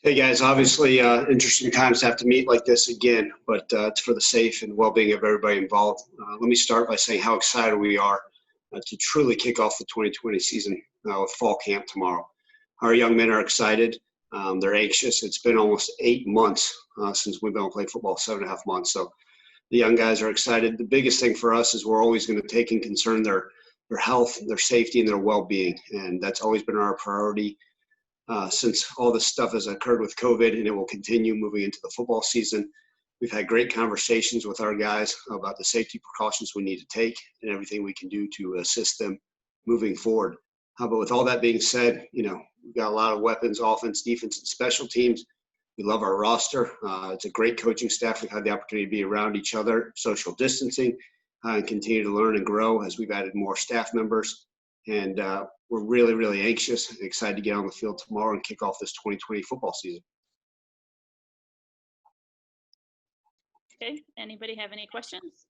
Hey guys, obviously interesting times to have to meet like this again, but it's for the safe and well-being of everybody involved. Let me start by saying how excited we are to truly kick off the 2020 season with fall camp tomorrow. Our young men are excited. They're anxious. It's been almost 8 months since we've been able to play football, 7.5 months. So the young guys are excited. The biggest thing for us is we're always going to take in concern their health, their safety, and their well-being, and that's always been our priority. Since all this stuff has occurred with COVID, and it will continue moving into the football season. We've had great conversations with our guys about the safety precautions we need to take and everything we can do to assist them moving forward. But with all that being said, we've got a lot of weapons, offense, defense, and special teams. We love our roster. It's a great coaching staff. We've had the opportunity to be around each other, social distancing, and continue to learn and grow as we've added more staff members. And we're really, really anxious and excited to get on the field tomorrow and kick off this 2020 football season. Okay, anybody have any questions?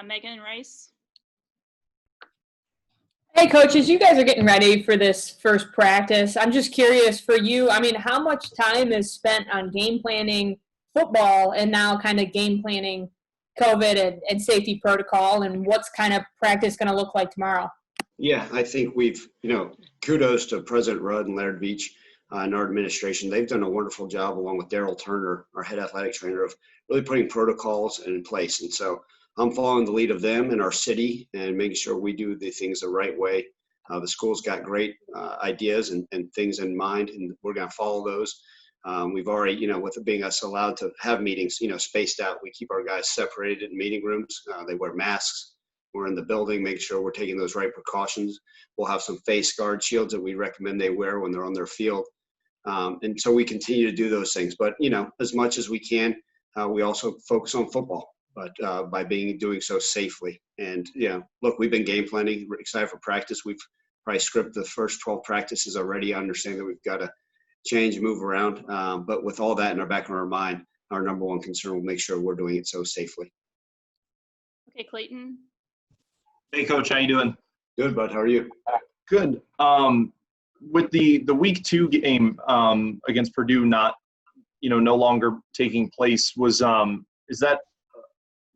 Megan Rice. Hey coaches, you guys are getting ready for this first practice. I'm just curious for you, how much time is spent on game planning football and now kind of game planning COVID and safety protocol, and what's kind of practice going to look like tomorrow? Yeah, I think we've, kudos to President Rudd and Laird Beach and our administration. They've done a wonderful job, along with Daryl Turner, our head athletic trainer, of really putting protocols in place. And so I'm following the lead of them in our city and making sure we do the things the right way. The school's got great ideas and things in mind, and we're going to follow those. We've already, with it being us allowed to have meetings, spaced out, we keep our guys separated in meeting rooms. They wear masks. We're in the building, making sure we're taking those right precautions. We'll have some face guard shields that we recommend they wear when they're on their field. And so we continue to do those things. But, as much as we can, we also focus on football, but by doing so safely. And, look, we've been game planning. We're excited for practice. We've probably scripted the first 12 practices already. I understand that we've got to change, move around. But with all that in our back of our mind, our number one concern will make sure we're doing it so safely. Okay, Clayton. Hey, Coach, how you doing? Good, bud. How are you? Good. With the week 2 game against Purdue not, no longer taking place, is that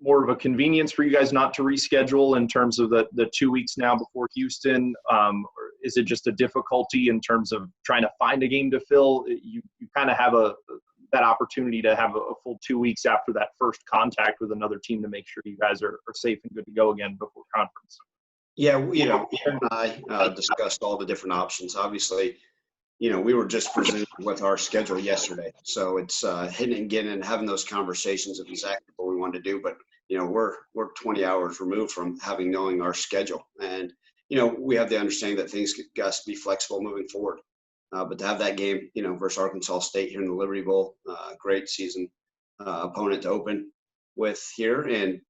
more of a convenience for you guys not to reschedule in terms of the 2 weeks now before Houston? Or is it just a difficulty in terms of trying to find a game to fill? You kind of have that opportunity to have a full 2 weeks after that first contact with another team to make sure you guys are safe and good to go again before conference. Yeah, Aaron and I discussed all the different options. Obviously, we were just presented with our schedule yesterday. So it's hitting and getting and having those conversations of exactly what we want to do. But, we're 20 hours removed from knowing our schedule. And, we have the understanding that things got to be flexible moving forward. But to have that game, versus Arkansas State here in the Liberty Bowl, great season opponent to open with here. And,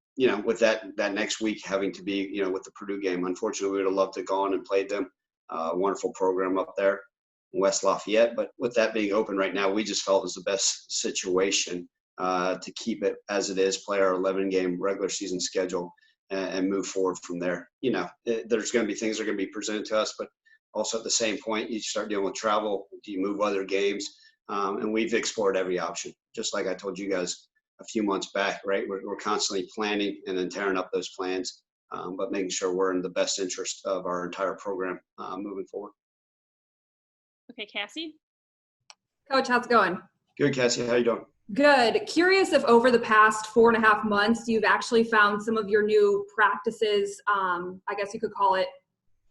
with that next week having to be, with the Purdue game, unfortunately, we would have loved to have gone and played them. Wonderful program up there in West Lafayette. But with that being open right now, we just felt it was the best situation to keep it as it is, play our 11-game regular season schedule and move forward from there. There's going to be things that are going to be presented to us, but also at the same point, you start dealing with travel. Do you move other games? And we've explored every option, just like I told you guys a few months back, right? We're constantly planning and then tearing up those plans, but making sure we're in the best interest of our entire program moving forward. Okay, Cassie. Coach, how's it going? Good, Cassie. How you doing? Good. Curious if over the past 4.5 months, you've actually found some of your new practices, I guess you could call it,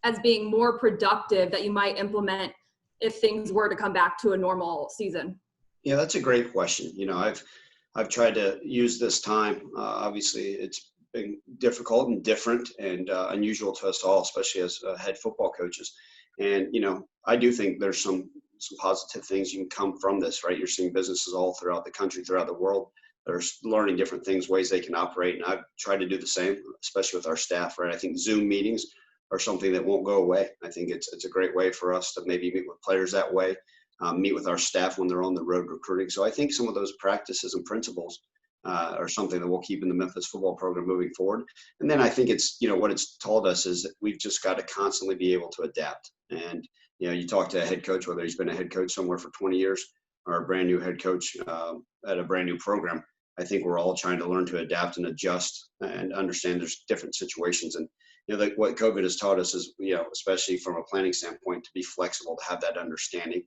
as being more productive that you might implement if things were to come back to a normal season? Yeah, that's a great question. I've tried to use this time. Obviously, it's been difficult and different and unusual to us all, especially as head football coaches. And, I do think there's some positive things you can come from this, right? You're seeing businesses all throughout the country, throughout the world. They're learning different things, ways they can operate. And I've tried to do the same, especially with our staff, right? I think Zoom meetings are something that won't go away. I think it's a great way for us to maybe meet with players that way, meet with our staff when they're on the road recruiting. So I think some of those practices and principles are something that we'll keep in the Memphis football program moving forward. And then I think it's, what it's told us is that we've just got to constantly be able to adapt. And You know, you talk to a head coach, whether he's been a head coach somewhere for 20 years or a brand new head coach at a brand new program. I think we're all trying to learn to adapt and adjust and understand there's different situations. And, you know, like what COVID has taught us is, you know, especially from a planning standpoint, to be flexible, to have that understanding.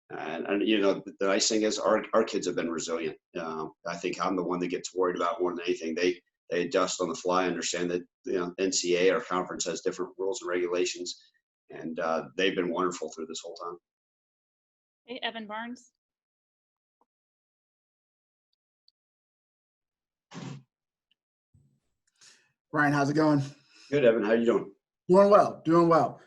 And you know, the nice thing is our kids have been resilient. I think I'm the one that gets worried about more than anything. They adjust on the fly, understand that, you know, NCAA, our conference, has different rules and regulations, and they've been wonderful through this whole time. Okay, Evan Barnes. Ryan, how's it going? Good, Evan. How you doing? Doing well, doing well.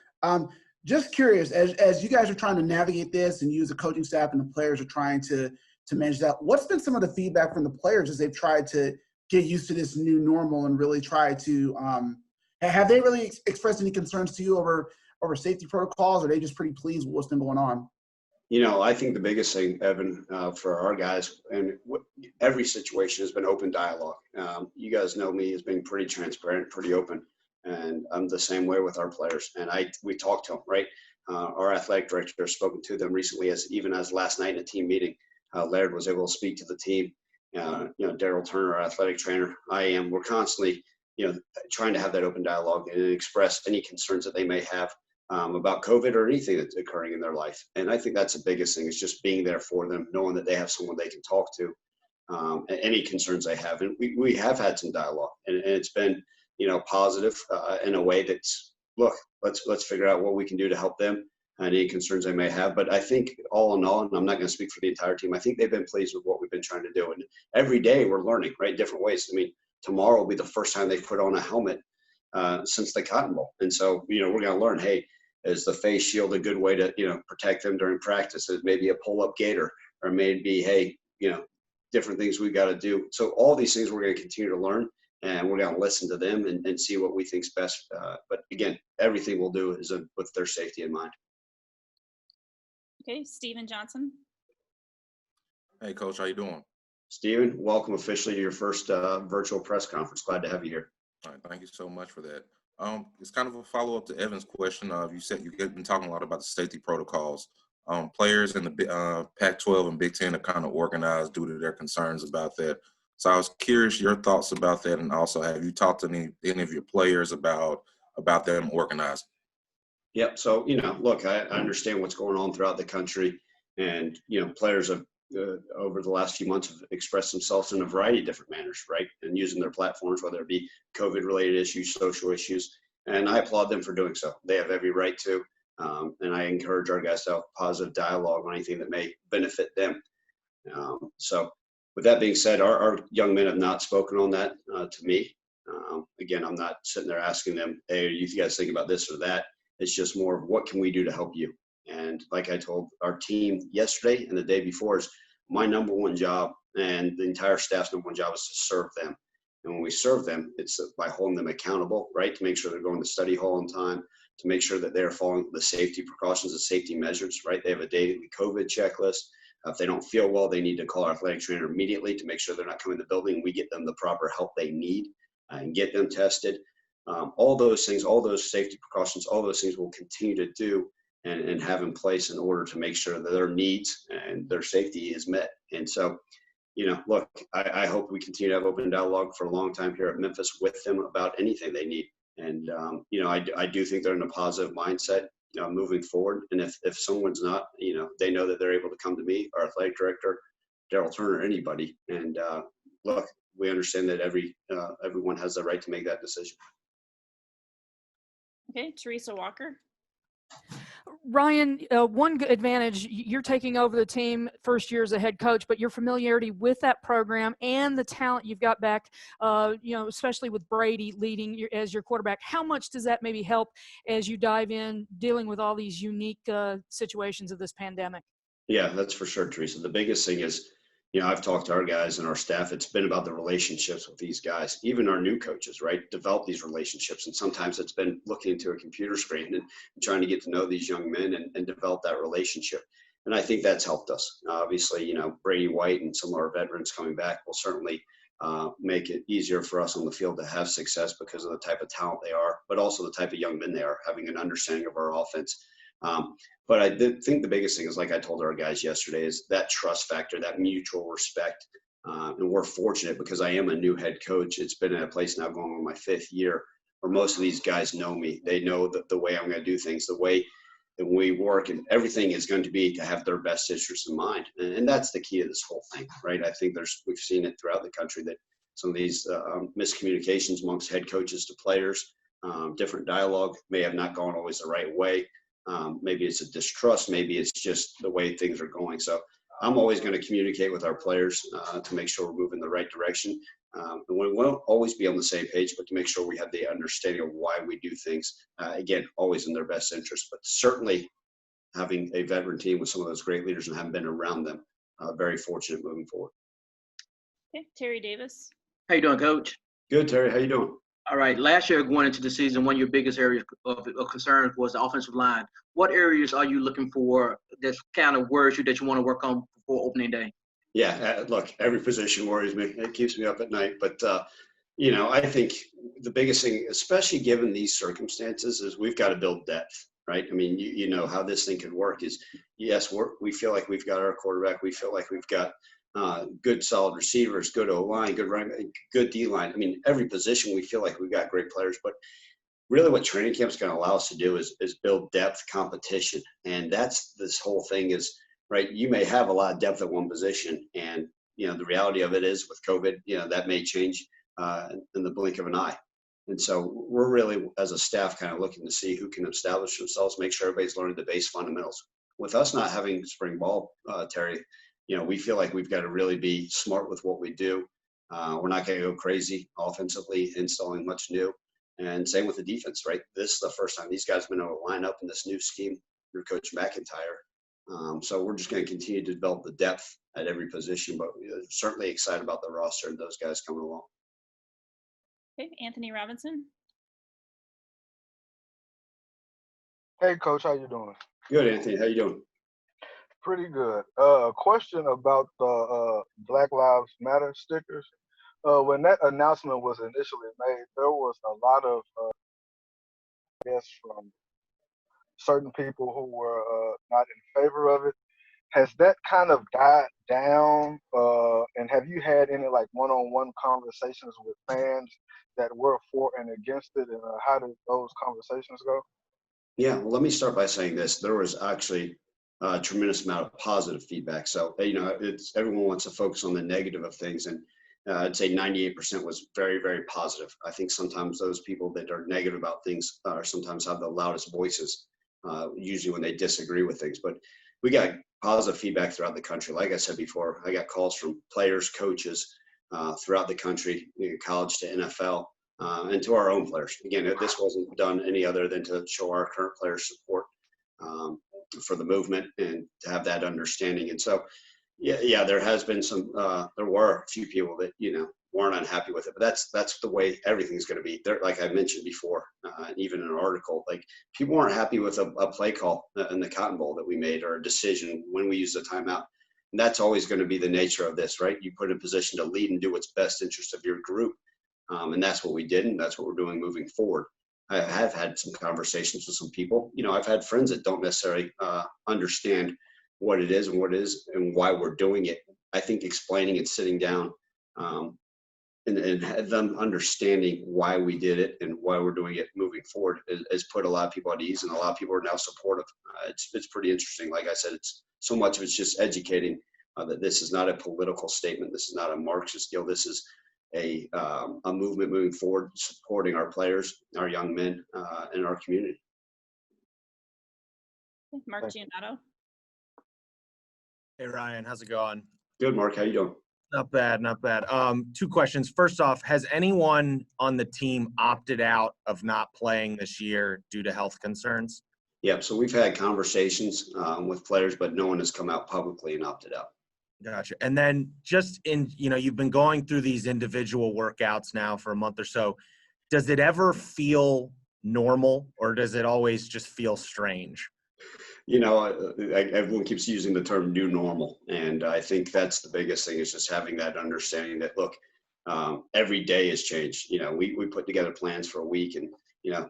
Just curious, as you guys are trying to navigate this and use the coaching staff and the players are trying to manage that, what's been some of the feedback from the players as they've tried to get used to this new normal and really try to have they really expressed any concerns to you over safety protocols, or are they just pretty pleased with what's been going on? You know, I think the biggest thing, Evan, for our guys, and every situation has been open dialogue. You guys know me as being pretty transparent, pretty open, and I'm the same way with our players. And we talk to them, right? Our athletic director has spoken to them recently, even as last night in a team meeting. Laird was able to speak to the team. You know, Daryl Turner, our athletic trainer, we're constantly, you know, trying to have that open dialogue and express any concerns that they may have about COVID or anything that's occurring in their life. And I think that's the biggest thing, is just being there for them, knowing that they have someone they can talk to, any concerns they have. And we have had some dialogue, and it's been, you know, positive in a way that's, look, let's figure out what we can do to help them and any concerns they may have. But I think all in all, and I'm not going to speak for the entire team, I think they've been pleased with what we've been trying to do. And every day we're learning, right, different ways. I mean, tomorrow will be the first time they've put on a helmet since the Cotton Bowl. And so, you know, we're going to learn, hey, is the face shield a good way to, you know, protect them during practice? Is maybe a pull-up gaiter, or maybe, hey, you know, different things we've got to do. So all these things we're going to continue to learn, and we're going to listen to them and see what we think's best. But again, everything we'll do is with their safety in mind. Okay, Steven Johnson. Hey, Coach, how you doing? Steven, welcome officially to your first virtual press conference. Glad to have you here. All right, thank you so much for that. It's kind of a follow-up to Evan's question. You said you've been talking a lot about the safety protocols. Players in the Pac-12 and Big Ten are kind of organized due to their concerns about that. So I was curious your thoughts about that, and also have you talked to any of your players about them organizing? Yep. So, you know, look, I understand what's going on throughout the country, and, you know, players have over the last few months have expressed themselves in a variety of different manners, right? And using their platforms, whether it be COVID-related issues, social issues, and I applaud them for doing so. They have every right to, and I encourage our guys to have positive dialogue on anything that may benefit them. So with that being said, our young men have not spoken on that to me. Again, I'm not sitting there asking them, hey, you guys think about this or that. It's just more of what can we do to help you? And like I told our team yesterday and the day before, is my number one job and the entire staff's number one job is to serve them. And when we serve them, it's by holding them accountable, right? To make sure they're going to study hall on time, to make sure that they're following the safety precautions and safety measures, right? They have a daily COVID checklist. If they don't feel well, they need to call our athletic trainer immediately to make sure they're not coming to the building. We get them the proper help they need and get them tested. All those things, all those safety precautions, all those things we'll continue to do and have in place in order to make sure that their needs and their safety is met. And so, you know, look, I hope we continue to have open dialogue for a long time here at Memphis with them about anything they need. And, you know, I do think they're in a positive mindset moving forward. And if someone's not, you know, they know that they're able to come to me, our athletic director, Daryl Turner, anybody. And look, we understand that everyone has the right to make that decision. Okay, Teresa Walker. Ryan, one good advantage, you're taking over the team first year as a head coach, but your familiarity with that program and the talent you've got back, you know, especially with Brady leading as your quarterback, how much does that maybe help as you dive in dealing with all these unique situations of this pandemic? Yeah, that's for sure, Teresa. The biggest thing is, you know, I've talked to our guys and our staff. It's been about the relationships with these guys, even our new coaches, right? Develop these relationships. And sometimes it's been looking into a computer screen and trying to get to know these young men and develop that relationship. And I think that's helped us. Obviously, you know, Brady White and some of our veterans coming back will certainly make it easier for us on the field to have success because of the type of talent they are, but also the type of young men they are, having an understanding of our offense. But I did think the biggest thing is, like I told our guys yesterday, is that trust factor, that mutual respect. And we're fortunate because I am a new head coach. It's been at a place now going on my 5th year where most of these guys know me. They know that the way I'm going to do things, the way that we work, and everything is going to be to have their best interests in mind. And that's the key to this whole thing, right? I think we've seen it throughout the country that some of these miscommunications amongst head coaches to players, different dialogue may have not gone always the right way. Maybe it's a distrust, maybe it's just the way things are going. So I'm always going to communicate with our players to make sure we're moving in the right direction. And we won't always be on the same page, but to make sure we have the understanding of why we do things, again, always in their best interest. But certainly having a veteran team with some of those great leaders and having been around them, very fortunate moving forward. Okay, Terry Davis. How you doing, Coach? Good, Terry. How you doing? All right. Last year, going into the season, one of your biggest areas of concern was the offensive line. What areas are you looking for that kind of worries you that you want to work on before opening day? Yeah, look, every position worries me. It keeps me up at night. But, I think the biggest thing, especially given these circumstances, is we've got to build depth, right? I mean, you know how this thing could work is, yes, we feel like we've got our quarterback. We feel like we've got good, solid receivers, good O-line, good D-line. I mean, every position we feel like we've got great players. But really what training camp is going to allow us to do is build depth, competition. And that's this whole thing is, right, you may have a lot of depth at one position, and the reality of it is with COVID, that may change in the blink of an eye. And so we're really, as a staff, kind of looking to see who can establish themselves, make sure everybody's learning the base fundamentals. With us not having spring ball, Terry, we feel like we've got to really be smart with what we do. We're not going to go crazy offensively, installing much new. And same with the defense, right? This is the first time these guys have been able to line up in this new scheme through Coach McIntyre. So we're just going to continue to develop the depth at every position, but we're certainly excited about the roster and those guys coming along. Okay, Anthony Robinson. Hey, Coach, how you doing? Good, Anthony. How you doing? Pretty good. A question about the Black Lives Matter stickers. When that announcement was initially made, there was a lot of, from certain people who were not in favor of it. Has that kind of died down? And have you had any one-on-one conversations with fans that were for and against it? And how did those conversations go? Yeah, well, let me start by saying this. There was actually a tremendous amount of positive feedback. So, everyone wants to focus on the negative of things. And I'd say 98% was very, very positive. I think sometimes those people that are negative about things sometimes have the loudest voices, usually when they disagree with things. But we got positive feedback throughout the country. Like I said before, I got calls from players, coaches throughout the country, college to NFL, and to our own players. Again, this wasn't done any other than to show our current players support for the movement and to have that understanding. And so, yeah, there has been there were a few people that, weren't unhappy with it, but that's the way everything's going to be there. Like I mentioned before, even in an article, people weren't happy with a play call in the Cotton Bowl that we made, or a decision when we use the timeout. And that's always going to be the nature of this, right? You put in a position to lead and do what's best interest of your group. And that's what we did. And that's what we're doing moving forward. I have had some conversations with some people. I've had friends that don't necessarily understand what it is and why we're doing it. I think explaining and sitting down and have them understanding why we did it and why we're doing it moving forward has put a lot of people at ease, and a lot of people are now supportive. It's pretty interesting. Like I said, it's so much of it's just educating that this is not a political statement. This is not a Marxist deal. This is a movement moving forward, supporting our players, our young men, and our community. Mark Giannotto. Hey, Ryan, how's it going? Good, Mark. How you doing? Not bad, not bad. Two questions. First off, has anyone on the team opted out of not playing this year due to health concerns? Yeah, so we've had conversations with players, but no one has come out publicly and opted out. Gotcha. And then just you've been going through these individual workouts now for a month or so. Does it ever feel normal, or does it always just feel strange? Everyone keeps using the term new normal. And I think that's the biggest thing, is just having that understanding that, look, every day has changed. We put together plans for a week, and,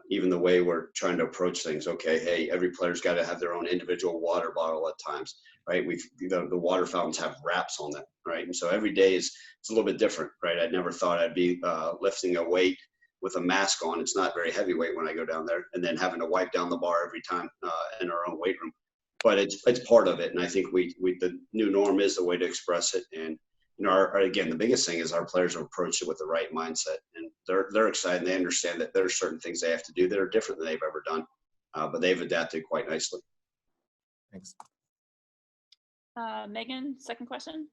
even the way we're trying to approach things. Okay, hey, every player's got to have their own individual water bottle at times, right? The water fountains have wraps on them, right? And so every day it's a little bit different, right? I never thought I'd be lifting a weight with a mask on. It's not very heavyweight when I go down there, and then having to wipe down the bar every time in our own weight room. But it's part of it, and I think the new norm is the way to express it. And again, the biggest thing is our players have approached it with the right mindset, and they're excited. And they understand that there are certain things they have to do that are different than they've ever done, but they've adapted quite nicely. Thanks. Megan, second question.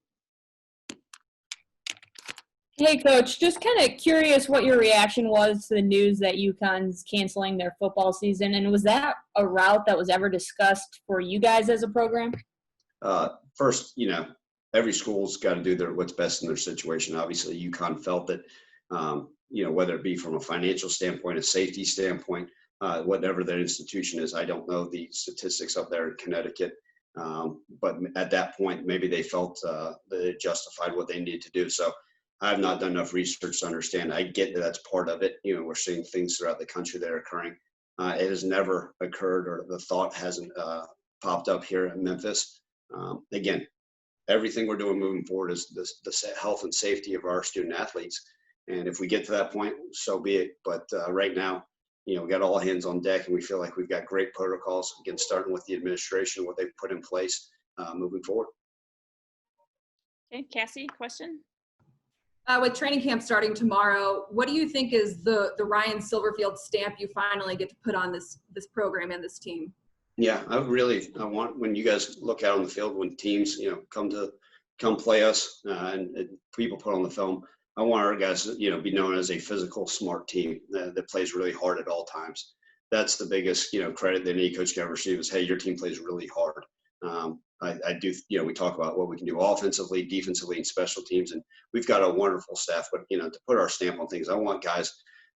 Hey, Coach, just kind of curious what your reaction was to the news that UConn's canceling their football season, and was that a route that was ever discussed for you guys as a program? First, every school's got to do what's best in their situation. Obviously, UConn felt that, whether it be from a financial standpoint, a safety standpoint, whatever their institution is, I don't know the statistics up there in Connecticut, but at that point, maybe they felt that it justified what they needed to do. So I've not done enough research to understand. I get that that's part of it. We're seeing things throughout the country that are occurring. It has never occurred, or the thought hasn't popped up here in Memphis. Again, everything we're doing moving forward is the health and safety of our student athletes. And if we get to that point, so be it. But right now, we got all hands on deck, and we feel like we've got great protocols, again, starting with the administration, what they've put in place moving forward. Okay, Cassie, question. With training camp starting tomorrow, what do you think is the Ryan Silverfield stamp you finally get to put on this program and this team? Yeah, I want, when you guys look out on the field, when teams, come play us and people put on the film, I want our guys to, be known as a physical, smart team that plays really hard at all times. That's the biggest, credit that any coach can ever receive is, hey, your team plays really hard. I do, we talk about what we can do offensively, defensively, and special teams, and we've got a wonderful staff. But, to put our stamp on things, I want guys,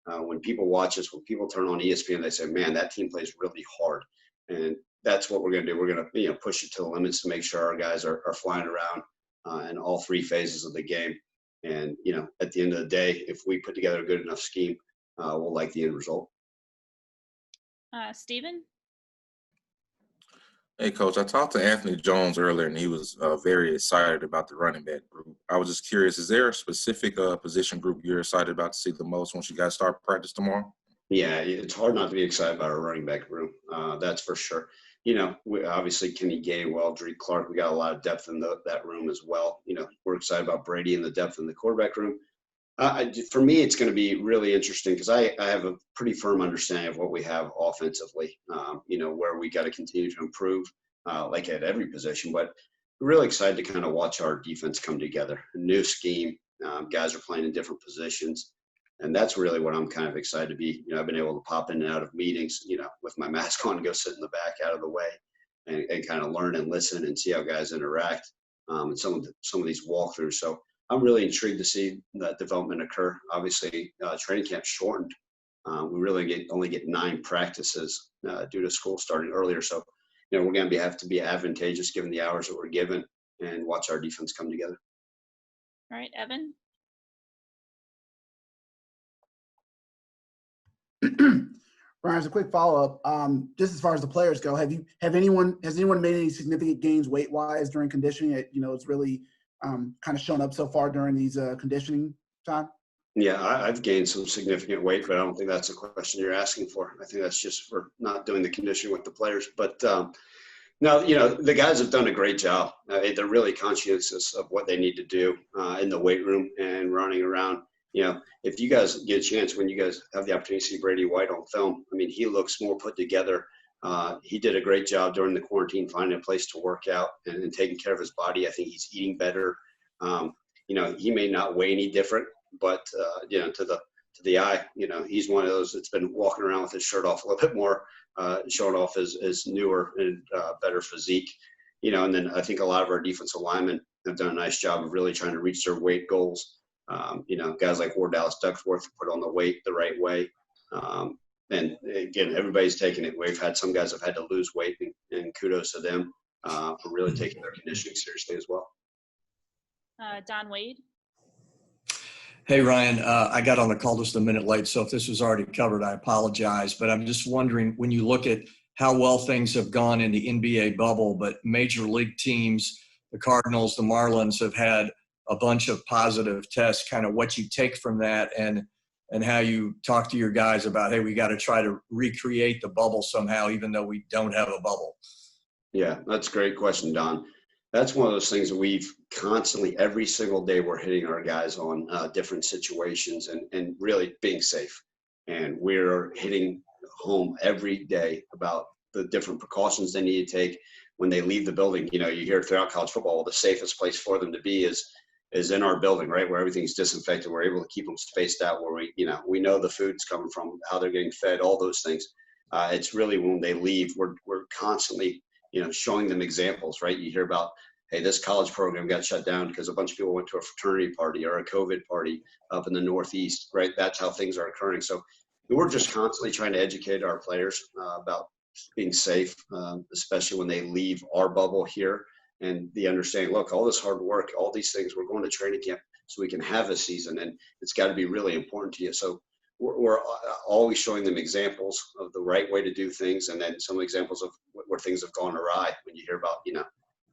when people watch us, when people turn on ESPN, they say, man, that team plays really hard. And that's what we're going to do. We're going to, push it to the limits to make sure our guys are flying around in all three phases of the game. And, at the end of the day, if we put together a good enough scheme, we'll like the end result. Stephen? Hey, Coach, I talked to Anthony Jones earlier, and he was very excited about the running back group. I was just curious, is there a specific position group you're excited about to see the most once you guys start practice tomorrow? Yeah, it's hard not to be excited about our running back room. That's for sure. We obviously Kenny Gainwell, Drake Clark, we got a lot of depth in that room as well. We're excited about Brady and the depth in the quarterback room. For me, it's going to be really interesting because I have a pretty firm understanding of what we have offensively, where we got to continue to improve, like at every position. But we're really excited to kind of watch our defense come together. A new scheme, guys are playing in different positions. And that's really what I'm kind of excited to be. I've been able to pop in and out of meetings, with my mask on, and go sit in the back out of the way and kind of learn and listen and see how guys interact and some of these walkthroughs. So I'm really intrigued to see that development occur. Obviously, training camp shortened. We really only get 9 practices due to school starting earlier. So, we're going to have to be advantageous given the hours that we're given and watch our defense come together. All right, Evan? Brian, as a quick follow-up, just as far as the players go, has anyone made any significant gains weight-wise during conditioning? It's really kind of shown up so far during these conditioning time. Yeah, I've gained some significant weight, but I don't think that's a question you're asking for. I think that's just for not doing the conditioning with the players. But no, the guys have done a great job. They're really conscientious of what they need to do in the weight room and running around. If you guys get a chance, when you guys have the opportunity to see Brady White on film, he looks more put together. He did a great job during the quarantine, finding a place to work out and taking care of his body. I think he's eating better. He may not weigh any different, but to the eye, he's one of those that's been walking around with his shirt off a little bit more, showing off his newer and better physique. And then I think a lot of our defensive linemen have done a nice job of really trying to reach their weight goals. Guys like Ward Dallas Duckworth put on the weight the right way. And again, everybody's taking it. We've had some guys have had to lose weight, and kudos to them for really taking their conditioning seriously as well. Don Wade? Hey, Ryan, I got on the call just a minute late, so if this was already covered, I apologize. But I'm just wondering, when you look at how well things have gone in the NBA bubble, but major league teams, the Cardinals, the Marlins have had a bunch of positive tests, kind of what you take from that and how you talk to your guys about, hey, we got to try to recreate the bubble somehow, even though we don't have a bubble. Yeah, that's a great question, Don. That's one of those things that we've constantly, every single day, we're hitting our guys on different situations and really being safe. And we're hitting home every day about the different precautions they need to take when they leave the building. You know, you hear throughout college football, the safest place for them to be is in our building, right, where everything's disinfected. We're able to keep them spaced out, where we know the food's coming from, how they're getting fed, all those things. It's really when they leave, we're constantly, showing them examples, right? You hear about, hey, this college program got shut down because a bunch of people went to a fraternity party or a COVID party up in the Northeast, right? That's how things are occurring. So we're just constantly trying to educate our players about being safe, especially when they leave our bubble here, and the understanding, look, all this hard work, all these things, we're going to training camp so we can have a season, and it's got to be really important to you. So we're always showing them examples of the right way to do things, and then some examples of where things have gone awry when you hear about,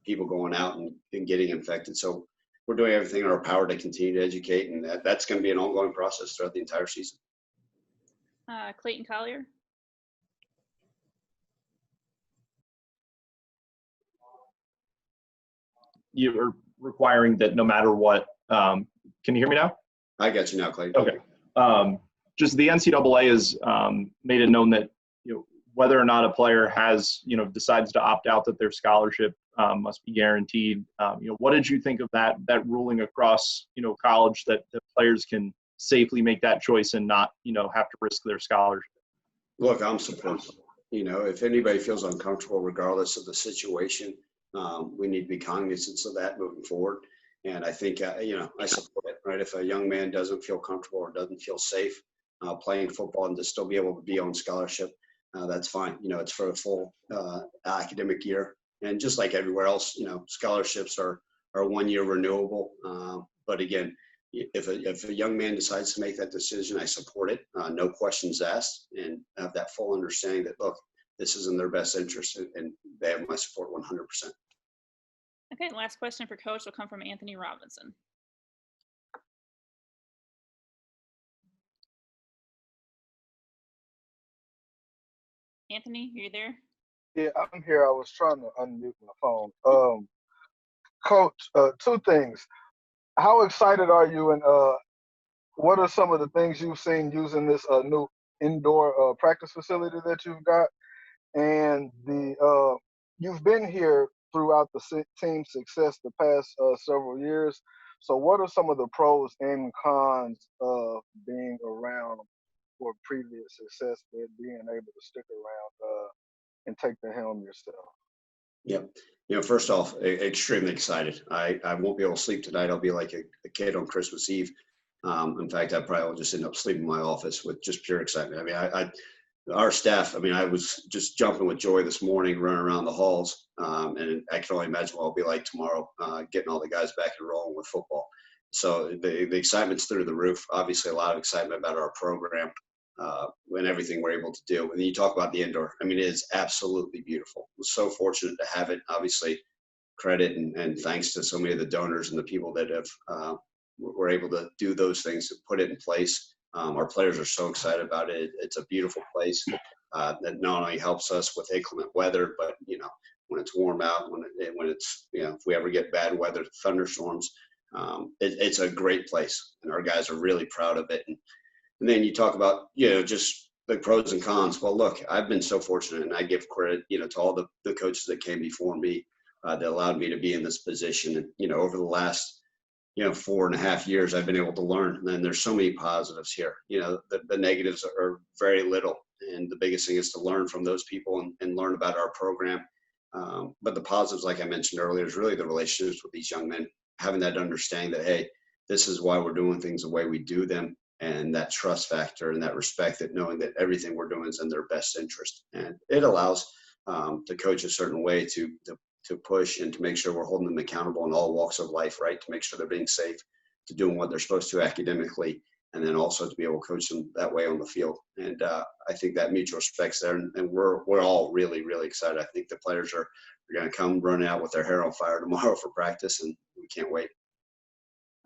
people going out and getting infected. So we're doing everything in our power to continue to educate, and that's going to be an ongoing process throughout the entire season. Clayton Collier. You're requiring that no matter what, can you hear me now? I got you now, Clayton. Okay. Just the NCAA has made it known that, whether or not a player has, decides to opt out, that their scholarship must be guaranteed. What did you think of that ruling across, college, that players can safely make that choice and not, have to risk their scholarship? Look, I'm supportive. If anybody feels uncomfortable, regardless of the situation, we need to be cognizant of that moving forward. And I think, I support it, right? If a young man doesn't feel comfortable or doesn't feel safe playing football and to still be able to be on scholarship, that's fine. It's for a full academic year. And just like everywhere else, scholarships are 1 year renewable. But again, if a young man decides to make that decision, I support it. No questions asked, and have that full understanding that, look, this is in their best interest, and they have my support 100%. Okay, last question for Coach will come from Anthony Robinson. Anthony, are you there? Yeah, I'm here. I was trying to unmute my phone. Coach, two things. How excited are you, and what are some of the things you've seen using this new indoor practice facility that you've got? And you've been here throughout the team's success the past several years. So what are some of the pros and cons of being around for previous success, but being able to stick around and take the helm yourself? Yep. First off, extremely excited. I won't be able to sleep tonight. I'll be like a kid on Christmas Eve. In fact, I probably will just end up sleeping in my office with just pure excitement. I mean, our staff, I was just jumping with joy this morning, running around the halls. And I can only imagine what I'll be like tomorrow, getting all the guys back and rolling with football. So the excitement's through the roof. Obviously, a lot of excitement about our program and everything we're able to do. And then you talk about the indoor. It is absolutely beautiful. We're so fortunate to have it. Obviously, credit and thanks to so many of the donors and the people that have were able to do those things to put it in place. Our players are so excited about it. It's a beautiful place that not only helps us with inclement weather, but when it's warm out, when it's if we ever get bad weather, thunderstorms, it's a great place, and our guys are really proud of it. And then you talk about just the pros and cons. Well, look, I've been so fortunate, and I give credit to all the coaches that came before me that allowed me to be in this position. And over the last 4.5 years, I've been able to learn. And then there's so many positives here. The negatives are very little. And the biggest thing is to learn from those people and learn about our program. But the positives, like I mentioned earlier, is really the relationships with these young men, having that understanding that, hey, this is why we're doing things the way we do them, and that trust factor and that respect, that knowing that everything we're doing is in their best interest. And it allows to coach a certain way to push and to make sure we're holding them accountable in all walks of life, right? To make sure they're being safe, doing what they're supposed to academically, and then also to be able to coach them that way on the field. And I think that mutual respect's there, and we're all really, really excited. I think the players are going to come running out with their hair on fire tomorrow for practice, and we can't wait.